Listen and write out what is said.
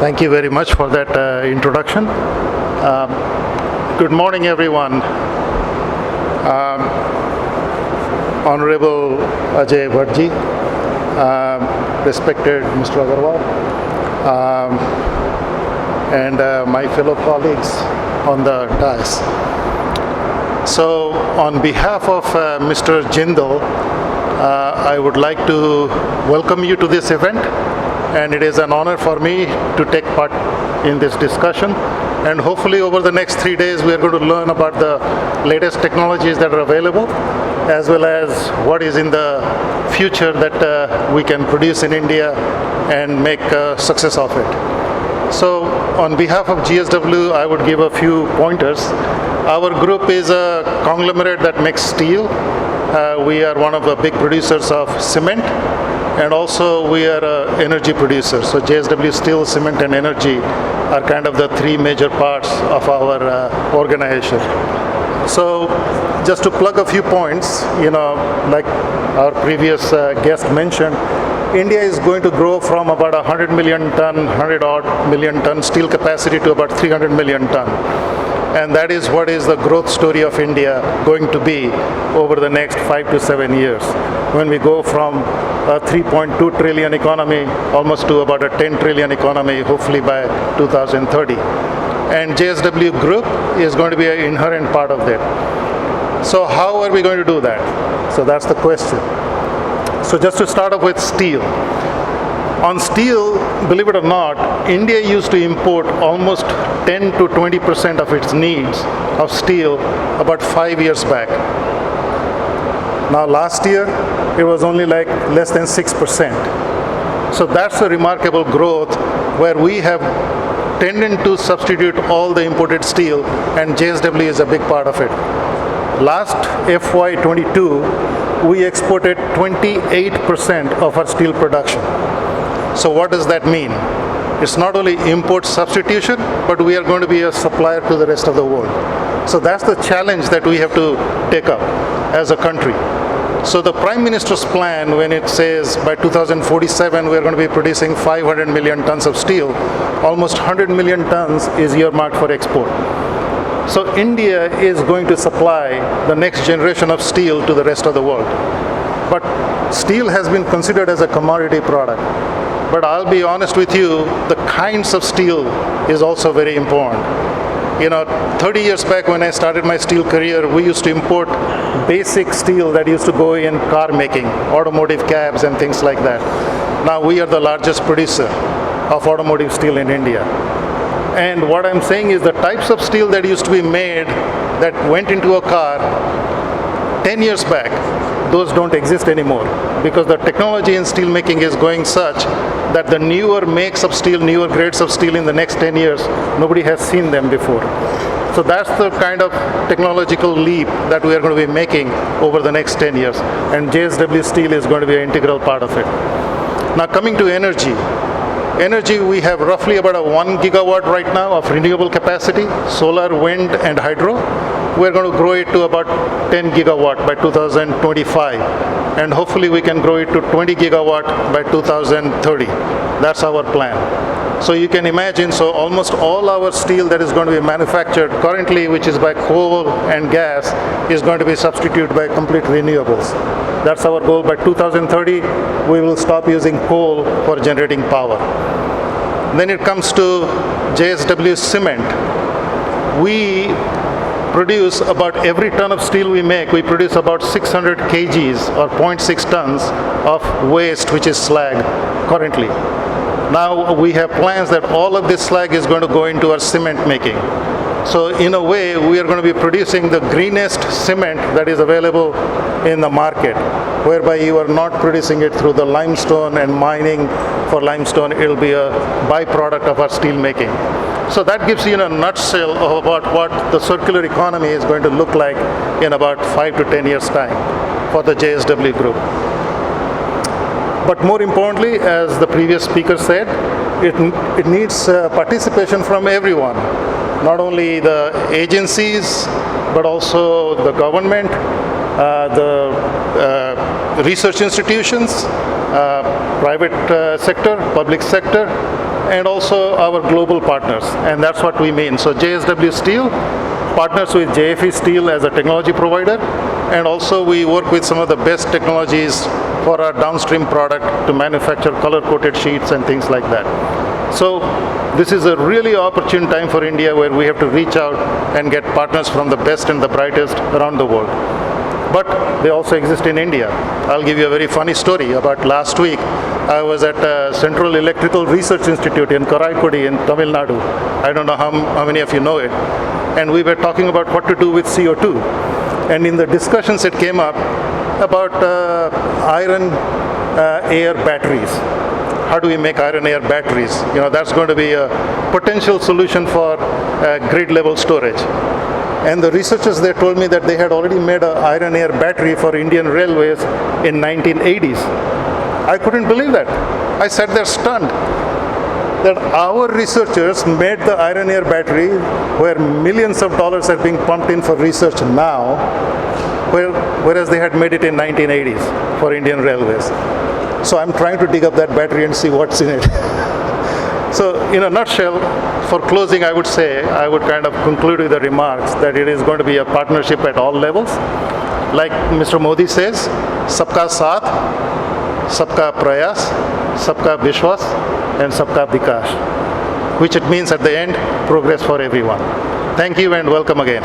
Thank you very much for that introduction. Good morning, everyone. Honorable Ajay Bhatji, respected Mr. Agarwal, and my fellow colleagues on the dais. So, on behalf of Mr. Jindal, I would like to welcome you to this event, and it is an honor for me to take part in this discussion. And hopefully over the next 3 days we are going to learn about the latest technologies that are available, as well as what is in the future that we can produce in India and make a success of it. So on behalf of GSW, I would give a few pointers. Our group is a conglomerate that makes steel. We are one of the big producers of cement, and also we are an energy producer. So JSW Steel, Cement and Energy are kind of the three major parts of our organization. So just to plug a few points, like our previous guest mentioned, India is going to grow from about 100 odd million ton steel capacity to about 300 million ton. And that is what is the growth story of India going to be over the next 5 to 7 years, when we go from a 3.2 trillion economy almost to about a 10 trillion economy, hopefully by 2030. And JSW Group is going to be an inherent part of that. So how are we going to do that? So that's the question. So just to start off with steel. On steel, believe it or not, India used to import almost 10 to 20% of its needs of steel about 5 years back. Now last year, it was only like less than 6%. So that's a remarkable growth where we have tended to substitute all the imported steel, and JSW is a big part of it. Last FY22, we exported 28% of our steel production. So what does that mean? It's not only import substitution, but we are going to be a supplier to the rest of the world. So that's the challenge that we have to take up as a country. So the Prime Minister's plan, when it says by 2047 we are going to be producing 500 million tons of steel, almost 100 million tons is earmarked for export. So India is going to supply the next generation of steel to the rest of the world. But steel has been considered as a commodity product. But I'll be honest with you, the kinds of steel is also very important. 30 years back when I started my steel career, we used to import basic steel that used to go in car making, automotive cabs and things like that. Now we are the largest producer of automotive steel in India. And what I'm saying is the types of steel that used to be made that went into a car 10 years back, those don't exist anymore, because the technology in steel making is going such that the newer makes of steel, newer grades of steel in the next 10 years, nobody has seen them before. So that's the kind of technological leap that we are going to be making over the next 10 years. And JSW Steel is going to be an integral part of it. Now coming to energy. Energy, we have roughly about a 1 gigawatt right now of renewable capacity, solar, wind and hydro. We're going to grow it to about 10 gigawatt by 2025. And hopefully we can grow it to 20 gigawatt by 2030. That's our plan. So you can imagine, so almost all our steel that is going to be manufactured currently, which is by coal and gas, is going to be substituted by complete renewables. That's our goal. By 2030, we will stop using coal for generating power. Then it comes to JSW Cement. We produce about every ton of steel we make, we produce about 600 kgs or 0.6 tons of waste, which is slag currently. Now we have plans that all of this slag is going to go into our cement making. So in a way, we are going to be producing the greenest cement that is available in the market, whereby you are not producing it through the limestone and mining for limestone. It will be a byproduct of our steel making. So that gives you a nutshell of about what the circular economy is going to look like in about 5 to 10 years' time for the JSW Group. But more importantly, as the previous speaker said, it needs participation from everyone, not only the agencies, but also the government, the research institutions, private sector, public sector, and also our global partners, and that's what we mean. So JSW Steel partners with JFE Steel as a technology provider, and also we work with some of the best technologies for our downstream product to manufacture color-coated sheets and things like that. So this is a really opportune time for India where we have to reach out and get partners from the best and the brightest around the world. But they also exist in India. I'll give you a very funny story. About last week, I was at Central Electrical Research Institute in Karaikudi in Tamil Nadu. I don't know how many of you know it. And we were talking about what to do with CO2. And in the discussions, it came up about iron air batteries. How do we make iron air batteries? That's going to be a potential solution for grid level storage. And the researchers there told me that they had already made an iron air battery for Indian Railways in 1980s. I couldn't believe that. I sat there stunned that our researchers made the iron air battery where millions of dollars are being pumped in for research now, whereas they had made it in 1980s for Indian Railways. So I'm trying to dig up that battery and see what's in it. So in a nutshell, for closing, I would say, I would kind of conclude with the remarks that it is going to be a partnership at all levels. Like Mr. Modi says, sabka saath, sabka prayas, sabka vishwas, and sabka vikas, which it means at the end, progress for everyone. Thank you and welcome again.